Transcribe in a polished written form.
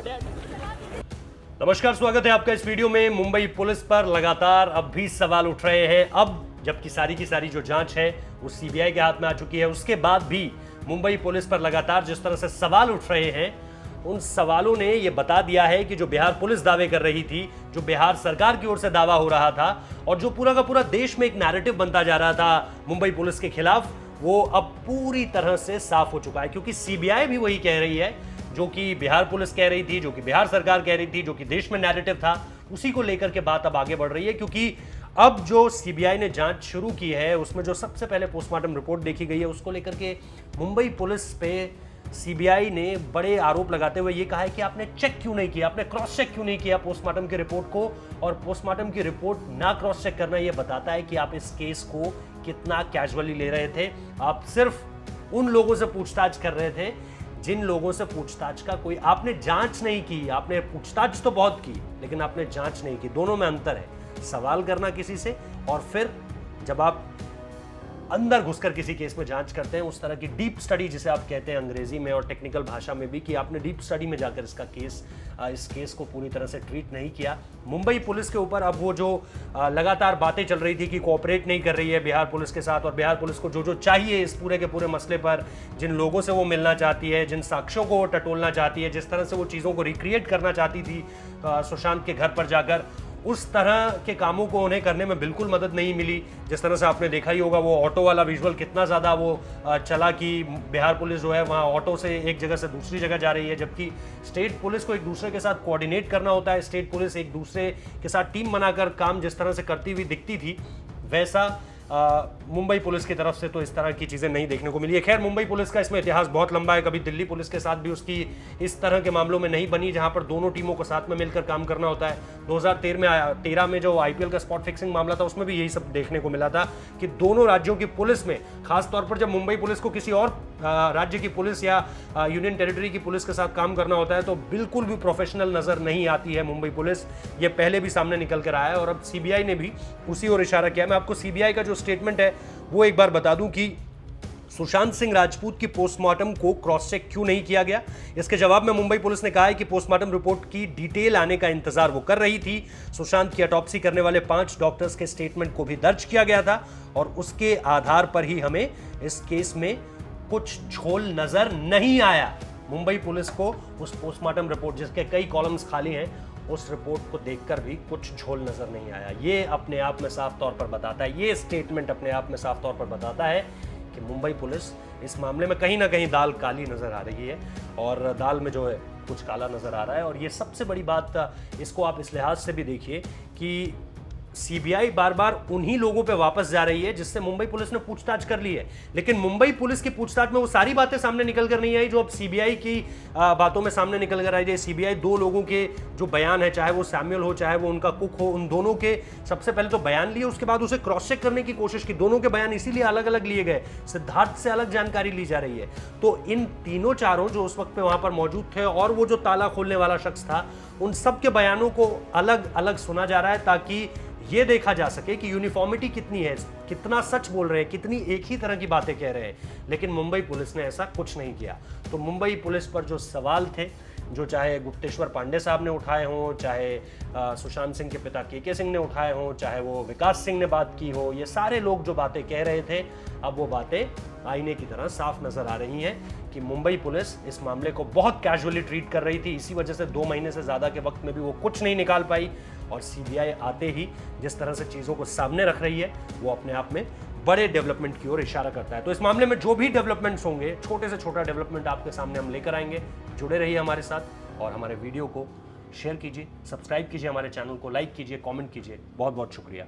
नमस्कार, स्वागत है आपका इस वीडियो में। मुंबई पुलिस पर लगातार अब भी सवाल उठ रहे हैं। अब जबकि सारी की सारी जो जांच है वो सीबीआई के हाथ में आ चुकी है, उसके बाद भी मुंबई पुलिस पर लगातार जिस तरह से सवाल उठ रहे हैं, उन सवालों ने ये बता दिया है कि जो बिहार पुलिस दावे कर रही थी, जो बिहार सरकार की ओर से दावा हो रहा था और जो पूरा का पूरा देश में एक नैरेटिव बनता जा रहा था मुंबई पुलिस के खिलाफ, वो अब पूरी तरह से साफ हो चुका है। क्योंकि सीबीआई भी वही कह रही है जो कि बिहार पुलिस कह रही थी, जो कि बिहार सरकार कह रही थी, जो कि देश में नैरेटिव था, उसी को लेकर के बात अब आगे बढ़ रही है। क्योंकि अब जो सीबीआई ने जांच शुरू की है, उसमें जो सबसे पहले पोस्टमार्टम रिपोर्ट देखी गई है, उसको लेकर के मुंबई पुलिस पे सीबीआई ने बड़े आरोप लगाते हुए ये कहा है कि आपने चेक क्यों नहीं किया, आपने क्रॉस चेक क्यों नहीं किया पोस्टमार्टम की रिपोर्ट को। और पोस्टमार्टम की रिपोर्ट ना क्रॉस चेक करना ये बताता है कि आप इस केस को कितना कैजुअली ले रहे थे। आप सिर्फ उन लोगों से पूछताछ कर रहे थे जिन लोगों से पूछताछ का कोई आपने जांच नहीं की। आपने पूछताछ तो बहुत की, लेकिन आपने जांच नहीं की। दोनों में अंतर है, सवाल करना किसी से और फिर जब आप अंदर घुसकर किसी केस में जांच करते हैं, उस तरह की डीप स्टडी जिसे आप कहते हैं अंग्रेजी में और टेक्निकल भाषा में भी, कि आपने डीप स्टडी में जाकर इस केस को पूरी तरह से ट्रीट नहीं किया। मुंबई पुलिस के ऊपर अब वो जो लगातार बातें चल रही थी कि कोऑपरेट नहीं कर रही है बिहार पुलिस के साथ, और बिहार पुलिस को जो जो चाहिए इस पूरे के पूरे मसले पर, जिन लोगों से वो मिलना चाहती है, जिन साक्ष्यों को वो टटोलना चाहती है, जिस तरह से वो चीज़ों को रिक्रिएट करना चाहती थी सुशांत के घर पर जाकर, उस तरह के कामों को उन्हें करने में बिल्कुल मदद नहीं मिली। जिस तरह से आपने देखा ही होगा वो ऑटो वाला विजुअल कितना ज़्यादा वो चला कि बिहार पुलिस जो है वहाँ ऑटो से एक जगह से दूसरी जगह जा रही है, जबकि स्टेट पुलिस को एक दूसरे के साथ कोऑर्डिनेट करना होता है। स्टेट पुलिस एक दूसरे के साथ टीम बनाकर काम जिस तरह से करती हुई दिखती थी, वैसा मुंबई पुलिस की तरफ से तो इस तरह की चीज़ें नहीं देखने को मिली है। खैर, मुंबई पुलिस का इसमें इतिहास बहुत लंबा है। कभी दिल्ली पुलिस के साथ भी उसकी इस तरह के मामलों में नहीं बनी, जहां पर दोनों टीमों को साथ में मिलकर काम करना होता है। 2013 में जो आईपीएल का स्पॉट फिक्सिंग मामला था, उसमें भी यही सब देखने को मिला था कि दोनों राज्यों की पुलिस में, खासतौर पर जब मुंबई पुलिस को किसी और राज्य की पुलिस या यूनियन टेरिटरी की पुलिस के साथ काम करना होता है, तो बिल्कुल भी प्रोफेशनल नजर नहीं आती है मुंबई पुलिस। ये पहले भी सामने निकल कर आया है और अब सीबीआई ने भी उसी ओर इशारा किया। मैं आपको सीबीआई का जो स्टेटमेंट है वो एक बार बता दूं कि सुशांत सिंह राजपूत की पोस्टमार्टम को क्रॉस चेक क्यों नहीं किया गया। इसके जवाब में मुंबई पुलिस ने कहा है कि पोस्टमार्टम रिपोर्ट की डिटेल आने का इंतजार वो कर रही थी। सुशांत की ऑटोप्सी करने वाले 5 डॉक्टर्स के स्टेटमेंट को भी दर्ज किया गया था और उसके आधार पर ही हमें इस केस में कुछ झोल नजर नहीं आया। मुंबई पुलिस को उस पोस्टमार्टम रिपोर्ट, जिसके कई कॉलम्स खाली हैं, उस रिपोर्ट को देखकर भी कुछ झोल नजर नहीं आया। ये अपने आप में साफ तौर पर बताता है, ये स्टेटमेंट अपने आप में साफ तौर पर बताता है कि मुंबई पुलिस इस मामले में कहीं ना कहीं दाल काली नजर आ रही है और दाल में जो है कुछ काला नजर आ रहा है। और ये सबसे बड़ी बात, इसको आप इस लिहाज से भी देखिए कि सीबीआई बार बार उन्हीं लोगों पे वापस जा रही है जिससे मुंबई पुलिस ने पूछताछ कर ली है, लेकिन मुंबई पुलिस की पूछताछ में वो सारी बातें सामने निकल कर नहीं आई जो अब सीबीआई की बातों में सामने निकल कर आई है। सीबीआई 2 लोगों के जो बयान है, चाहे वो सैमुअल हो चाहे वो उनका कुक हो, उन दोनों के सबसे पहले तो बयान लिए, उसके बाद उसे क्रॉस चेक करने की कोशिश की। दोनों के बयान इसीलिए अलग अलग लिए गए, सिद्धार्थ से अलग जानकारी ली जा रही है। तो इन तीनों चारों जो उस वक्त पे वहां पर मौजूद थे और वो जो ताला खोलने वाला शख्स था, उन सब के बयानों को अलग अलग सुना जा रहा है ताकि ये देखा जा सके कि यूनिफॉर्मिटी कितनी है, कितना सच बोल रहे हैं, कितनी एक ही तरह की बातें कह रहे हैं। लेकिन मुंबई पुलिस ने ऐसा कुछ नहीं किया। तो मुंबई पुलिस पर जो सवाल थे, जो चाहे गुप्तेश्वर पांडे साहब ने उठाए हों, चाहे सुशांत सिंह के पिता के सिंह ने उठाए हों, चाहे वो विकास सिंह ने बात की हो, ये सारे लोग जो बातें कह रहे थे, अब वो बातें आईने की तरह साफ नजर आ रही हैं कि मुंबई पुलिस इस मामले को बहुत कैजुअली ट्रीट कर रही थी। इसी वजह से 2 महीने से ज़्यादा के वक्त में भी वो कुछ नहीं निकाल पाई और सीबीआई आते ही जिस तरह से चीज़ों को सामने रख रही है, वो अपने आप में बड़े डेवलपमेंट की ओर इशारा करता है। तो इस मामले में जो भी डेवलपमेंट्स होंगे, छोटे से छोटा डेवलपमेंट आपके सामने हम लेकर आएंगे। जुड़े रहिए हमारे साथ और हमारे वीडियो को शेयर कीजिए, सब्सक्राइब कीजिए, हमारे चैनल को लाइक कीजिए, कमेंट कीजिए। बहुत बहुत शुक्रिया।